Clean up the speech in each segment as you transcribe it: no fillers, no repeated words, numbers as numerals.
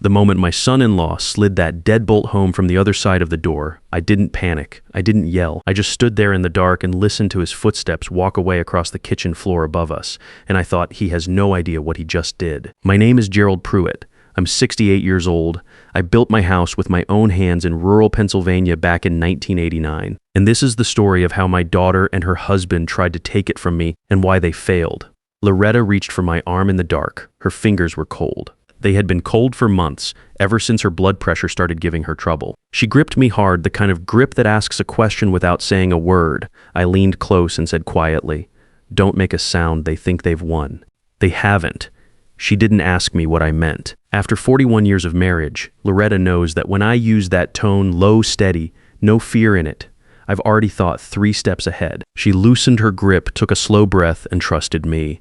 The moment my son-in-law slid that deadbolt home from the other side of the door, I didn't panic. I didn't yell. I just stood there in the dark and listened to his footsteps walk away across the kitchen floor above us, and I thought, he has no idea what he just did. My name is Gerald Pruitt. I'm 68 years old. I built my house with my own hands in rural Pennsylvania back in 1989. And this is the story of how my daughter and her husband tried to take it from me and why they failed. Loretta reached for my arm in the dark. Her fingers were cold. They had been cold for months, ever since her blood pressure started giving her trouble. She gripped me hard, the kind of grip that asks a question without saying a word. I leaned close and said quietly, "Don't make a sound, they think they've won." They haven't. She didn't ask me what I meant. After 41 years of marriage, Loretta knows that when I use that tone, low, steady, no fear in it, I've already thought 3 steps ahead. She loosened her grip, took a slow breath, and trusted me.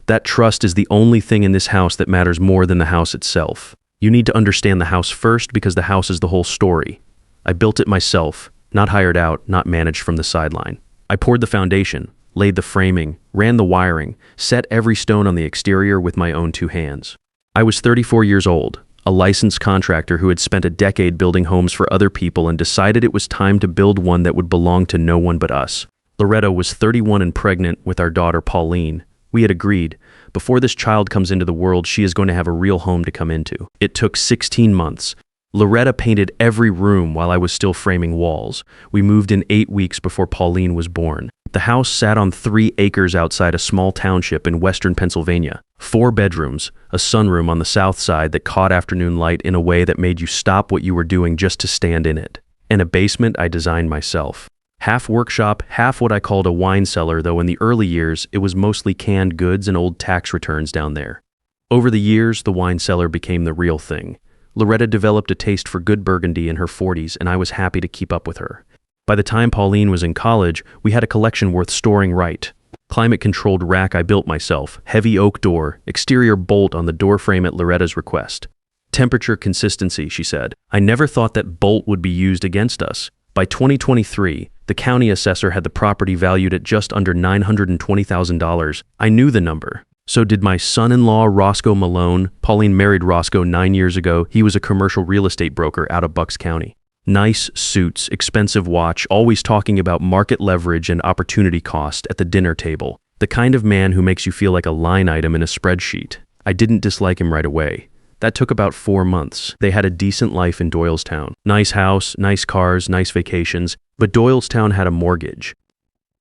That trust is the only thing in this house that matters more than the house itself. You need to understand the house first because the house is the whole story. I built it myself, not hired out, not managed from the sideline. I poured the foundation, laid the framing, ran the wiring, set every stone on the exterior with my own 2 hands. I was 34 years old, a licensed contractor who had spent a decade building homes for other people and decided it was time to build one that would belong to no one but us. Loretta was 31 and pregnant with our daughter Pauline. We had agreed, before this child comes into the world, she is going to have a real home to come into. It took 16 months. Loretta painted every room while I was still framing walls. We moved in 8 weeks before Pauline was born. The house sat on 3 acres outside a small township in western Pennsylvania. 4 bedrooms, a sunroom on the south side that caught afternoon light in a way that made you stop what you were doing just to stand in it. And a basement I designed myself. Half workshop, half what I called a wine cellar, though in the early years, it was mostly canned goods and old tax returns down there. Over the years, the wine cellar became the real thing. Loretta developed a taste for good Burgundy in her 40s, and I was happy to keep up with her. By the time Pauline was in college, we had a collection worth storing right. Climate-controlled rack I built myself, heavy oak door, exterior bolt on the door frame at Loretta's request. Temperature consistency, she said. I never thought that bolt would be used against us. By 2023, the county assessor had the property valued at just under $920,000. I knew the number. So did my son-in-law, Roscoe Malone. Pauline married Roscoe 9 years ago. He was a commercial real estate broker out of Bucks County. Nice suits, expensive watch, always talking about market leverage and opportunity cost at the dinner table. The kind of man who makes you feel like a line item in a spreadsheet. I didn't dislike him right away. That took about 4 months. They had a decent life in Doylestown. Nice house, nice cars, nice vacations, but Doylestown had a mortgage.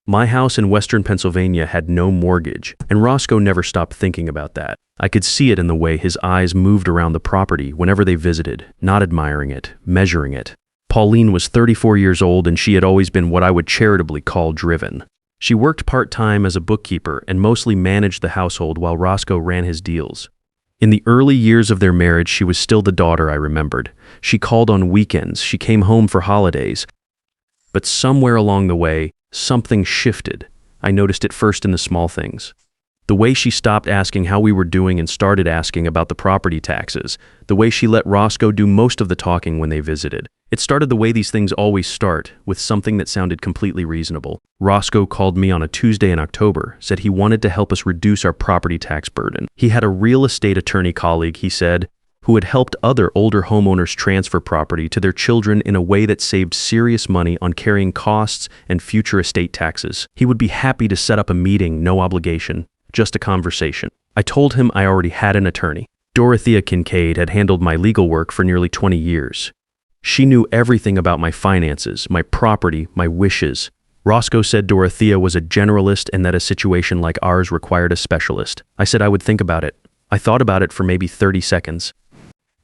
My house in western Pennsylvania had no mortgage, and Roscoe never stopped thinking about that. I could see it in the way his eyes moved around the property whenever they visited, not admiring it, measuring it. Pauline was 34 years old, and she had always been what I would charitably call driven. She worked part-time as a bookkeeper and mostly managed the household while Roscoe ran his deals. In the early years of their marriage, she was still the daughter I remembered. She called on weekends, she came home for holidays. But somewhere along the way, something shifted. I noticed it first in the small things. The way she stopped asking how we were doing and started asking about the property taxes. The way she let Roscoe do most of the talking when they visited. It started the way these things always start, with something that sounded completely reasonable. Roscoe called me on a Tuesday in October, said he wanted to help us reduce our property tax burden. He had a real estate attorney colleague, he said, who had helped other older homeowners transfer property to their children in a way that saved serious money on carrying costs and future estate taxes. He would be happy to set up a meeting, no obligation, just a conversation. I told him I already had an attorney. Dorothea Kincaid had handled my legal work for nearly 20 years. She knew everything about my finances, my property, my wishes. Roscoe said Dorothea was a generalist and that a situation like ours required a specialist. I said I would think about it. I thought about it for maybe 30 seconds.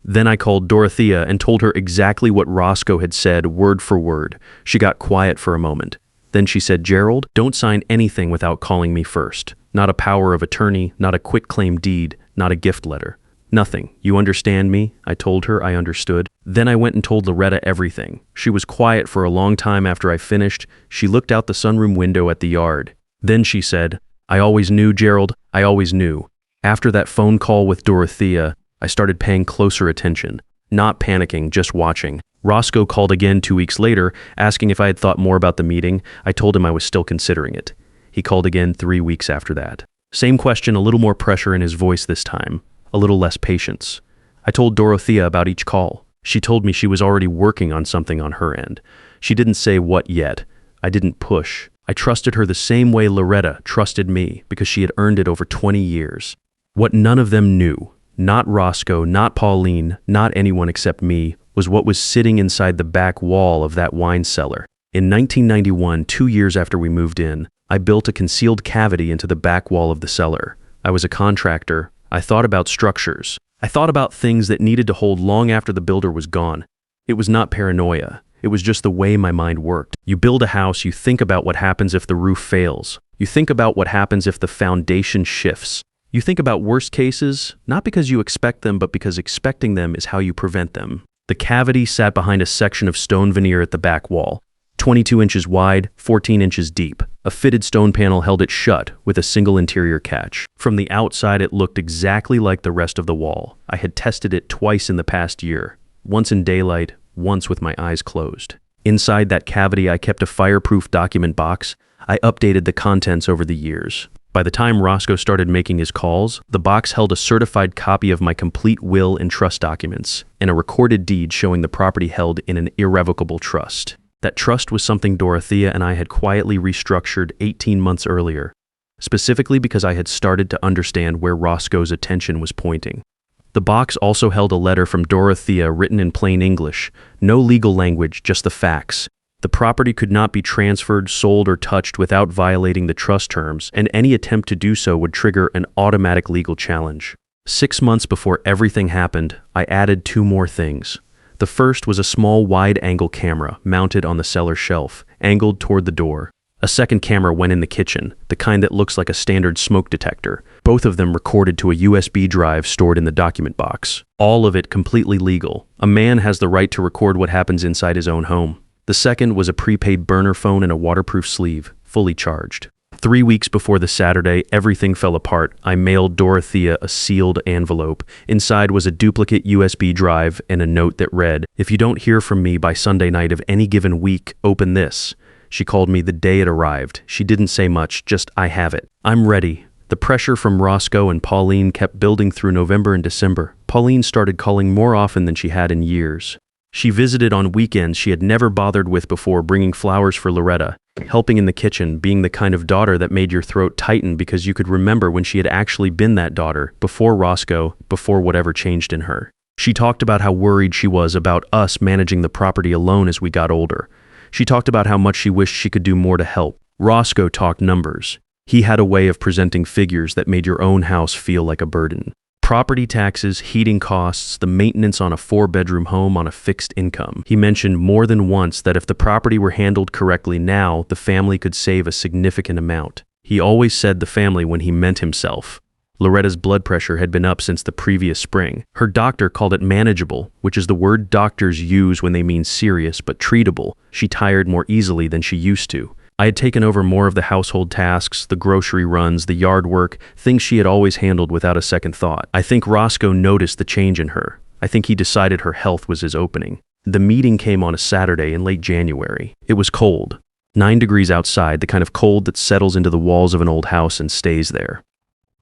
Then I called Dorothea and told her exactly what Roscoe had said, word for word. She got quiet for a moment. Then she said, "Gerald, don't sign anything without calling me first. Not a power of attorney, not a quitclaim deed, not a gift letter. Nothing. You understand me?" I told her I understood. Then I went and told Loretta everything. She was quiet for a long time after I finished. She looked out the sunroom window at the yard. Then she said, "I always knew, Gerald. I always knew." After that phone call with Dorothea, I started paying closer attention. Not panicking, just watching. Roscoe called again 2 weeks later, asking if I had thought more about the meeting. I told him I was still considering it. He called again 3 weeks after that. Same question, a little more pressure in his voice this time. A little less patience. I told Dorothea about each call. She told me she was already working on something on her end. She didn't say what yet. I didn't push. I trusted her the same way Loretta trusted me because she had earned it over 20 years. What none of them knew, not Roscoe, not Pauline, not anyone except me, was what was sitting inside the back wall of that wine cellar. In 1991, 2 years after we moved in, I built a concealed cavity into the back wall of the cellar. I was a contractor. I thought about structures. I thought about things that needed to hold long after the builder was gone. It was not paranoia. It was just the way my mind worked. You build a house, you think about what happens if the roof fails. You think about what happens if the foundation shifts. You think about worst cases, not because you expect them, but because expecting them is how you prevent them. The cavity sat behind a section of stone veneer at the back wall, 22 inches wide, 14 inches deep. A fitted stone panel held it shut with a single interior catch. From the outside, it looked exactly like the rest of the wall. I had tested it twice in the past year, once in daylight, once with my eyes closed. Inside that cavity, I kept a fireproof document box. I updated the contents over the years. By the time Roscoe started making his calls, the box held a certified copy of my complete will and trust documents, and a recorded deed showing the property held in an irrevocable trust. That trust was something Dorothea and I had quietly restructured 18 months earlier, specifically because I had started to understand where Roscoe's attention was pointing. The box also held a letter from Dorothea written in plain English, no legal language, just the facts. The property could not be transferred, sold, or touched without violating the trust terms, and any attempt to do so would trigger an automatic legal challenge. 6 months before everything happened, I added 2 more things. The first was a small wide-angle camera mounted on the cellar shelf, angled toward the door. A second camera went in the kitchen, the kind that looks like a standard smoke detector. Both of them recorded to a USB drive stored in the document box. All of it completely legal. A man has the right to record what happens inside his own home. The second was a prepaid burner phone and a waterproof sleeve, fully charged. 3 weeks before the Saturday everything fell apart, I mailed Dorothea a sealed envelope. Inside was a duplicate USB drive and a note that read, "If you don't hear from me by Sunday night of any given week, open this." She called me the day it arrived. She didn't say much, just, "I have it. I'm ready." The pressure from Roscoe and Pauline kept building through November and December. Pauline started calling more often than she had in years. She visited on weekends she had never bothered with before, bringing flowers for Loretta, helping in the kitchen, being the kind of daughter that made your throat tighten because you could remember when she had actually been that daughter, before Roscoe, before whatever changed in her. She talked about how worried she was about us managing the property alone as we got older. She talked about how much she wished she could do more to help. Roscoe talked numbers. He had a way of presenting figures that made your own house feel like a burden. Property taxes, heating costs, the maintenance on a 4-bedroom home on a fixed income. He mentioned more than once that if the property were handled correctly now, the family could save a significant amount. He always said the family when he meant himself. Loretta's blood pressure had been up since the previous spring. Her doctor called it manageable, which is the word doctors use when they mean serious but treatable. She tired more easily than she used to. I had taken over more of the household tasks, the grocery runs, the yard work, things she had always handled without a second thought. I think Roscoe noticed the change in her. I think he decided her health was his opening. The meeting came on a Saturday in late January. It was cold. 9 degrees outside, the kind of cold that settles into the walls of an old house and stays there.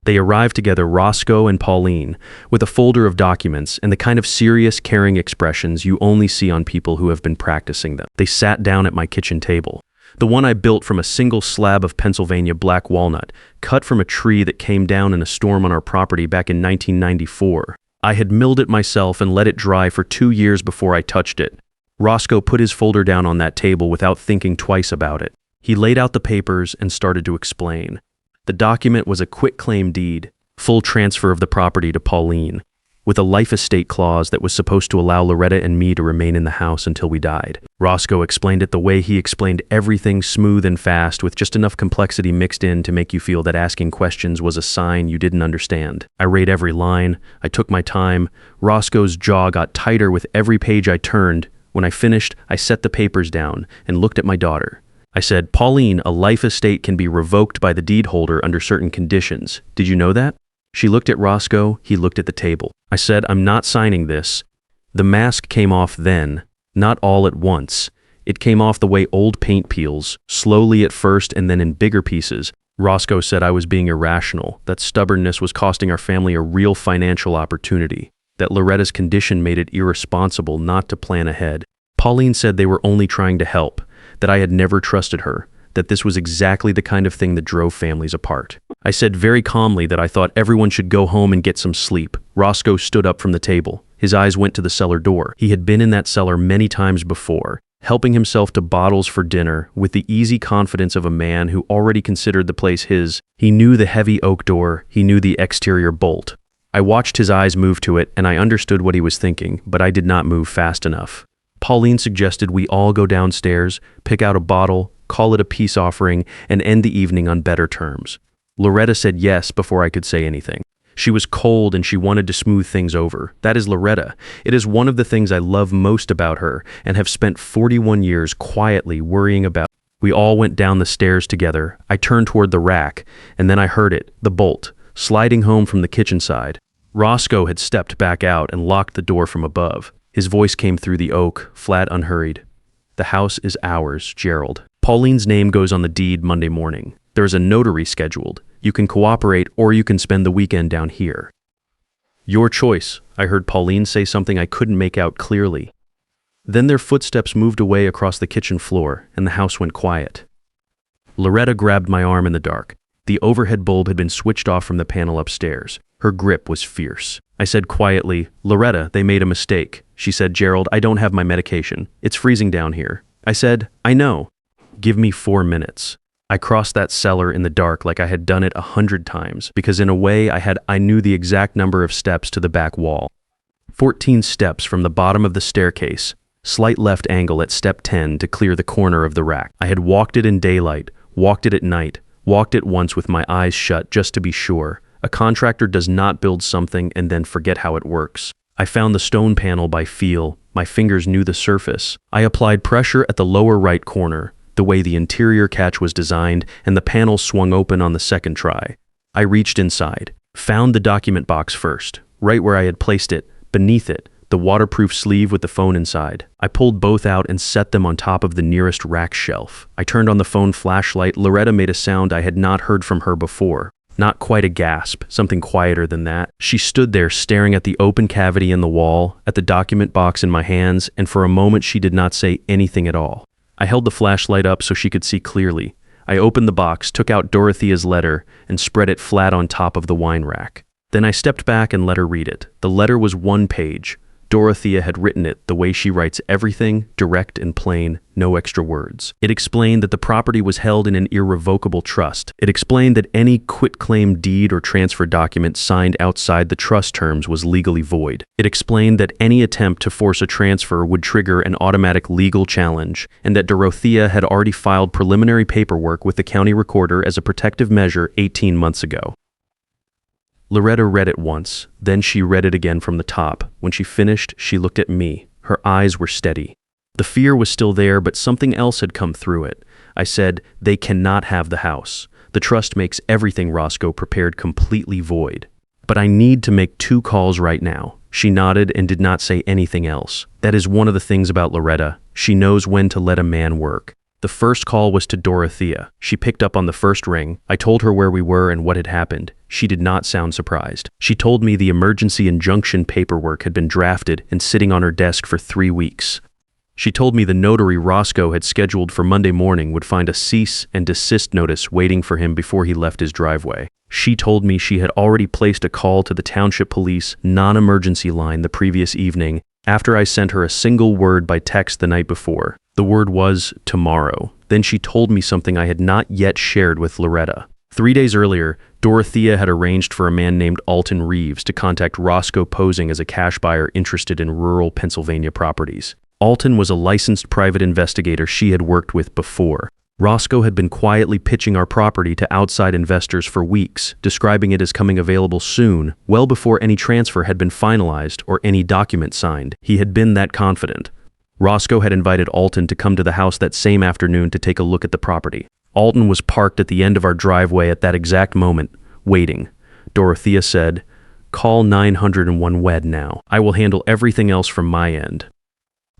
They arrived together, Roscoe and Pauline, with a folder of documents and the kind of serious, caring expressions you only see on people who have been practicing them. They sat down at my kitchen table. The one I built from a single slab of Pennsylvania black walnut, cut from a tree that came down in a storm on our property back in 1994. I had milled it myself and let it dry for 2 years before I touched it. Roscoe put his folder down on that table without thinking twice about it. He laid out the papers and started to explain. The document was a quitclaim deed, full transfer of the property to Pauline, with a life estate clause that was supposed to allow Loretta and me to remain in the house until we died. Roscoe explained it the way he explained everything, smooth and fast, with just enough complexity mixed in to make you feel that asking questions was a sign you didn't understand. I read every line. I took my time. Roscoe's jaw got tighter with every page I turned. When I finished, I set the papers down and looked at my daughter. I said, "Pauline, a life estate can be revoked by the deed holder under certain conditions. Did you know that?" She looked at Roscoe. He looked at the table. I said, "I'm not signing this." The mask came off then, not all at once. It came off the way old paint peels, slowly at first and then in bigger pieces. Roscoe said I was being irrational, that stubbornness was costing our family a real financial opportunity. that Loretta's condition made it irresponsible not to plan ahead. Pauline said they were only trying to help, that I had never trusted her, that this was exactly the kind of thing that drove families apart. I said very calmly that I thought everyone should go home and get some sleep. Roscoe stood up from the table. His eyes went to the cellar door. He had been in that cellar many times before, helping himself to bottles for dinner with the easy confidence of a man who already considered the place his. He knew the heavy oak door, he knew the exterior bolt. I watched his eyes move to it, and I understood what he was thinking, but I did not move fast enough. Pauline suggested we all go downstairs, pick out a bottle, call it a peace offering, and end the evening on better terms. Loretta said yes before I could say anything. She was cold and she wanted to smooth things over. That is Loretta. It is one of the things I love most about her and have spent 41 years quietly worrying about. We all went down the stairs together. I turned toward the rack, and then I heard it, the bolt, sliding home from the kitchen side. Roscoe had stepped back out and locked the door from above. His voice came through the oak, flat, unhurried. The house is ours, Gerald. Pauline's name goes on the deed Monday morning. There is a notary scheduled. You can cooperate or you can spend the weekend down here. Your choice, I heard Pauline say something I couldn't make out clearly. Then their footsteps moved away across the kitchen floor and the house went quiet. Loretta grabbed my arm in the dark. The overhead bulb had been switched off from the panel upstairs. Her grip was fierce. I said quietly, Loretta, they made a mistake. She said, Gerald, I don't have my medication. It's freezing down here. I said, I know. Give me 4 minutes. I crossed that cellar in the dark like I had done it 100 times, because in a way I knew the exact number of steps to the back wall. 14 steps from the bottom of the staircase, slight left angle at step 10 to clear the corner of the rack. I had walked it in daylight, walked it at night, walked it once with my eyes shut just to be sure. A contractor does not build something and then forget how it works. I found the stone panel by feel. My fingers knew the surface. I applied pressure at the lower right corner, the way the interior catch was designed, and the panel swung open on the second try. I reached inside, found the document box first, right where I had placed it, beneath it, the waterproof sleeve with the phone inside. I pulled both out and set them on top of the nearest rack shelf. I turned on the phone flashlight. Loretta made a sound I had not heard from her before. Not quite a gasp, something quieter than that. She stood there staring at the open cavity in the wall, at the document box in my hands, and for a moment she did not say anything at all. I held the flashlight up so she could see clearly. I opened the box, took out Dorothea's letter, and spread it flat on top of the wine rack. Then I stepped back and let her read it. The letter was 1 page. Dorothea had written it the way she writes everything, direct and plain, no extra words. It explained that the property was held in an irrevocable trust. It explained that any quitclaim deed or transfer document signed outside the trust terms was legally void. It explained that any attempt to force a transfer would trigger an automatic legal challenge, and that Dorothea had already filed preliminary paperwork with the county recorder as a protective measure 18 months ago. Loretta read it once, then she read it again from the top. When she finished, she looked at me. Her eyes were steady. The fear was still there, but something else had come through it. I said, they cannot have the house. The trust makes everything Roscoe prepared completely void. But I need to make 2 calls right now. She nodded and did not say anything else. That is one of the things about Loretta. She knows when to let a man work. The first call was to Dorothea. She picked up on the first ring. I told her where we were and what had happened. She did not sound surprised. She told me the emergency injunction paperwork had been drafted and sitting on her desk for 3 weeks. She told me the notary Roscoe had scheduled for Monday morning would find a cease and desist notice waiting for him before he left his driveway. She told me she had already placed a call to the township police non-emergency line the previous evening after I sent her a single word by text the night before. The word was tomorrow. Then she told me something I had not yet shared with Loretta. 3 days earlier, Dorothea had arranged for a man named Alton Reeves to contact Roscoe posing as a cash buyer interested in rural Pennsylvania properties. Alton was a licensed private investigator she had worked with before. Roscoe had been quietly pitching our property to outside investors for weeks, describing it as coming available soon, well before any transfer had been finalized or any document signed. He had been that confident. Roscoe had invited Alton to come to the house that same afternoon to take a look at the property. Alton was parked at the end of our driveway at that exact moment, waiting. Dorothea said, "Call 901 WED now. I will handle everything else from my end."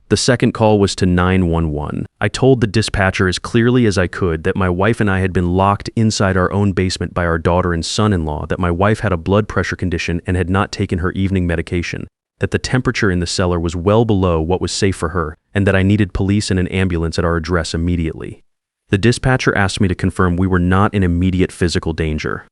The second call was to 911. I told the dispatcher as clearly as I could that my wife and I had been locked inside our own basement by our daughter and son-in-law, that my wife had a blood pressure condition and had not taken her evening medication. that the temperature in the cellar was well below what was safe for her, and that I needed police and an ambulance at our address immediately. The dispatcher asked me to confirm we were not in immediate physical danger.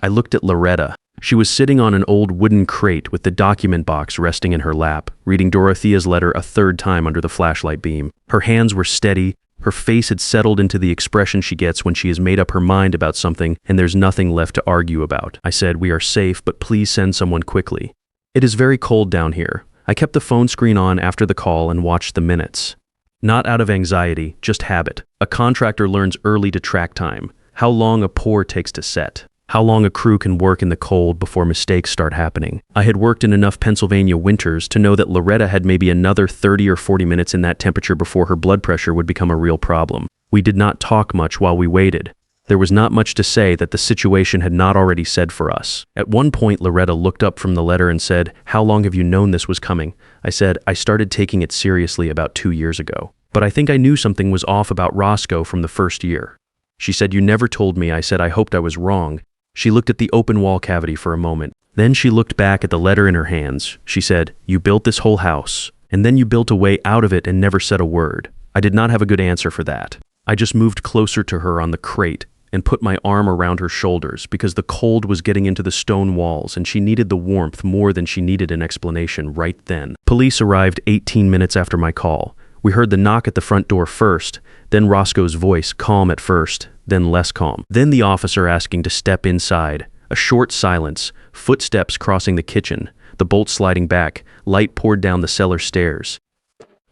I looked at Loretta. She was sitting on an old wooden crate with the document box resting in her lap, reading Dorothea's letter a third time under the flashlight beam. Her hands were steady. Her face had settled into the expression she gets when she has made up her mind about something and there's nothing left to argue about. I said, "We are safe, but please send someone quickly." "It is very cold down here." I kept the phone screen on after the call and watched the minutes. Not out of anxiety, just habit. A contractor learns early to track time. How long a pour takes to set. How long a crew can work in the cold before mistakes start happening. I had worked in enough Pennsylvania winters to know that Loretta had maybe another 30 or 40 minutes in that temperature before her blood pressure would become a real problem. We did not talk much while we waited. There was not much to say that the situation had not already said for us. At one point, Loretta looked up from the letter and said, "How long have you known this was coming?" I said, "I started taking it seriously about 2 years ago. But I think I knew something was off about Roscoe from the first year." She said, "You never told me." I said, "I hoped I was wrong." She looked at the open wall cavity for a moment. Then she looked back at the letter in her hands. She said, "You built this whole house, and then you built a way out of it and never said a word." I did not have a good answer for that. I just moved closer to her on the crate and put my arm around her shoulders because the cold was getting into the stone walls and she needed the warmth more than she needed an explanation right then. Police arrived 18 minutes after my call. We heard the knock at the front door first, then Roscoe's voice, calm at first, then less calm. Then the officer asking to step inside. A short silence, footsteps crossing the kitchen, the bolt sliding back, light poured down the cellar stairs.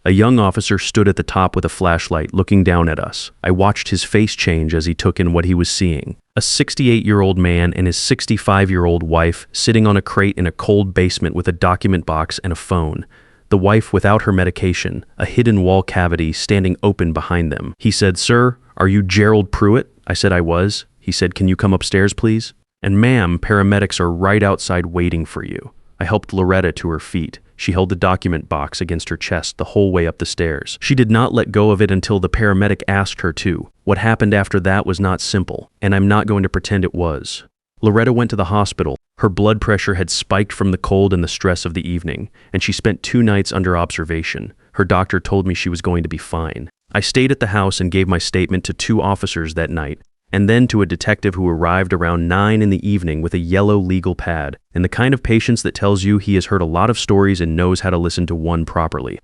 A young officer stood at the top with a flashlight, looking down at us. I watched his face change as he took in what he was seeing. A 68-year-old man and his 65-year-old wife sitting on a crate in a cold basement with a document box and a phone. The wife without her medication, a hidden wall cavity standing open behind them. He said, "Sir, are you Gerald Pruitt?" I said I was. He said, "Can you come upstairs, please?" And "Ma'am, paramedics are right outside waiting for you." I helped Loretta to her feet. She held the document box against her chest the whole way up the stairs. She did not let go of it until the paramedic asked her to. What happened after that was not simple, and I'm not going to pretend it was. Loretta went to the hospital. Her blood pressure had spiked from the cold and the stress of the evening, and she spent 2 nights under observation. Her doctor told me she was going to be fine. I stayed at the house and gave my statement to 2 officers that night, and then to a detective who arrived around 9 in the evening with a yellow legal pad, and the kind of patience that tells you he has heard a lot of stories and knows how to listen to one properly.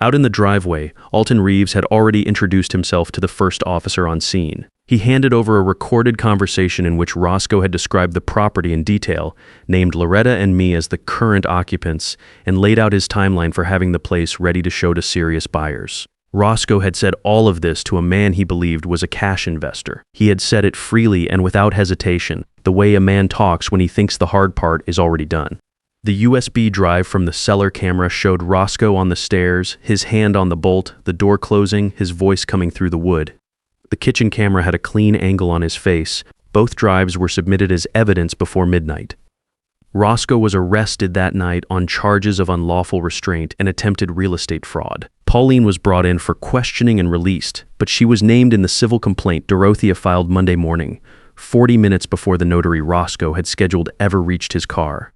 Out in the driveway, Alton Reeves had already introduced himself to the first officer on scene. He handed over a recorded conversation in which Roscoe had described the property in detail, named Loretta and me as the current occupants, and laid out his timeline for having the place ready to show to serious buyers. Roscoe had said all of this to a man he believed was a cash investor. He had said it freely and without hesitation, the way a man talks when he thinks the hard part is already done. The USB drive from the Cellar camera showed Roscoe on the stairs, his hand on the bolt, the door closing, his voice coming through the wood. The kitchen camera had a clean angle on his face. Both drives were submitted as evidence before midnight. Roscoe was arrested that night on charges of unlawful restraint and attempted real estate fraud. Pauline was brought in for questioning and released, but she was named in the civil complaint Dorothea filed Monday morning, 40 minutes before the notary Roscoe had scheduled ever reached his car.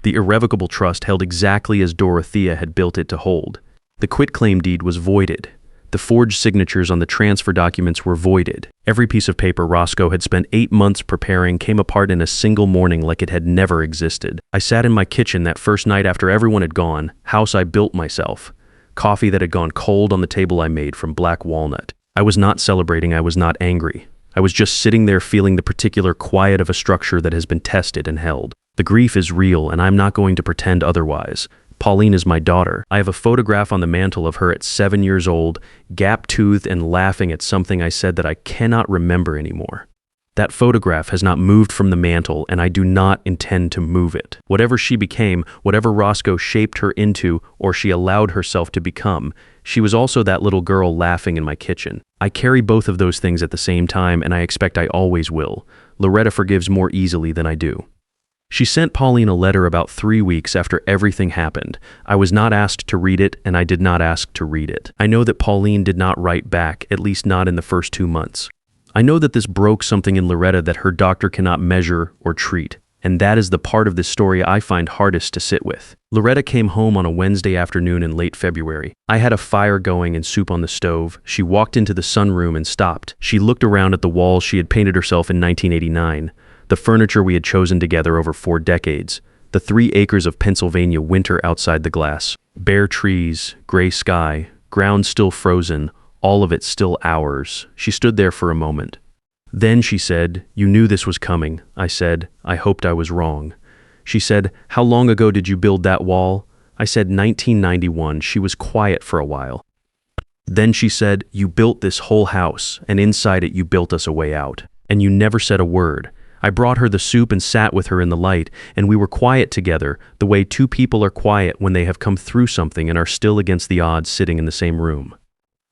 The irrevocable trust held exactly as Dorothea had built it to hold. The quitclaim deed was voided. The forged signatures on the transfer documents were voided. Every piece of paper Roscoe had spent 8 months preparing came apart in a single morning like it had never existed. I sat in my kitchen that first night after everyone had gone, house I built myself. Coffee that had gone cold on the table I made from black walnut. I was not celebrating, I was not angry. I was just sitting there feeling the particular quiet of a structure that has been tested and held. The grief is real, and I'm not going to pretend otherwise. Pauline is my daughter. I have a photograph on the mantle of her at 7 years old, gap-toothed and laughing at something I said that I cannot remember anymore. That photograph has not moved from the mantle, and I do not intend to move it. Whatever she became, whatever Roscoe shaped her into, or she allowed herself to become, she was also that little girl laughing in my kitchen. I carry both of those things at the same time, and I expect I always will. Loretta forgives more easily than I do. She sent Pauline a letter about 3 weeks after everything happened. I was not asked to read it, and I did not ask to read it. I know that Pauline did not write back, at least not in the first 2 months. I know that this broke something in Loretta that her doctor cannot measure or treat, And that is the part of this story I find hardest to sit with. Loretta came home on a Wednesday afternoon in late February. I had a fire going and soup on the stove. She walked into the sunroom and stopped. She looked around at the walls she had painted herself in 1989, the furniture we had chosen together over 4 decades, the 3 acres of Pennsylvania winter outside the glass, bare trees, gray sky, ground still frozen, all of it still ours. She stood there for a moment. Then she said, "You knew this was coming." I said, "I hoped I was wrong." She said, "How long ago did you build that wall?" I said, 1991. She was quiet for a while. Then she said, "You built this whole house, and inside it you built us a way out. And you never said a word." I brought her the soup and sat with her in the light, and we were quiet together, the way 2 people are quiet when they have come through something and are still against the odds sitting in the same room.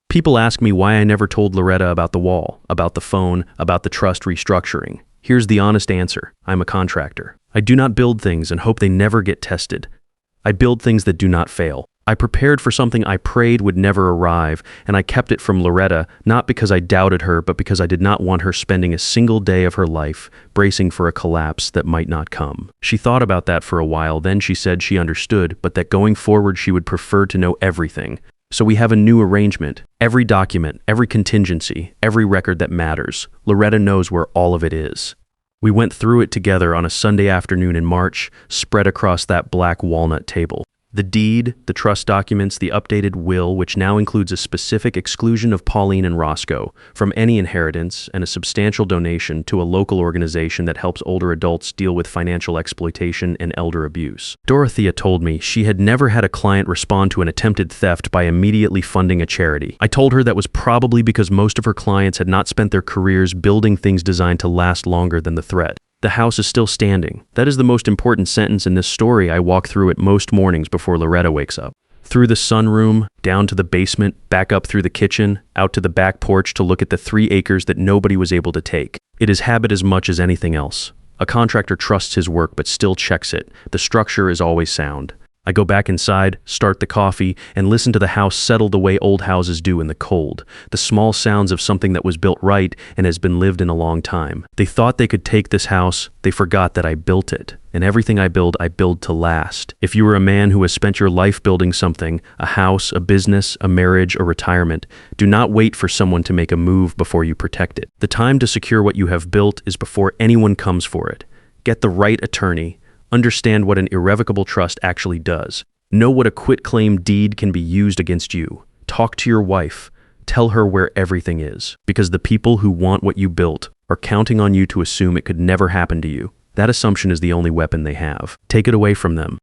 People ask me why I never told Loretta about the wall, about the phone, about the trust restructuring. Here's the honest answer. I'm a contractor. I do not build things and hope they never get tested. I build things that do not fail. I prepared for something I prayed would never arrive, and I kept it from Loretta, not because I doubted her, but because I did not want her spending a single day of her life bracing for a collapse that might not come. She thought about that for a while, then she said she understood, but that going forward she would prefer to know everything. So we have a new arrangement. Every document, every contingency, every record that matters. Loretta knows where all of it is. We went through it together on a Sunday afternoon in March, spread across that black walnut table. The deed, the trust documents, the updated will, which now includes a specific exclusion of Pauline and Roscoe from any inheritance, and a substantial donation to a local organization that helps older adults deal with financial exploitation and elder abuse. Dorothea told me she had never had a client respond to an attempted theft by immediately funding a charity. I told her that was probably because most of her clients had not spent their careers building things designed to last longer than the threat. The house is still standing. That is the most important sentence in this story. I walk through it most mornings before Loretta wakes up. Through the sunroom, down to the basement, back up through the kitchen, out to the back porch to look at the 3 acres that nobody was able to take. It is habit as much as anything else. A contractor trusts his work but still checks it. The structure is always sound. I go back inside, start the coffee, and listen to the house settle the way old houses do in the cold. The small sounds of something that was built right and has been lived in a long time. They thought they could take this house. They forgot that I built it. And everything I build to last. If you are a man who has spent your life building something, a house, a business, a marriage, or retirement, do not wait for someone to make a move before you protect it. The time to secure what you have built is before anyone comes for it. Get the right attorney. Understand what an irrevocable trust actually does. Know what a quitclaim deed can be used against you. Talk to your wife. Tell her where everything is. Because the people who want what you built are counting on you to assume it could never happen to you. That assumption is the only weapon they have. Take it away from them.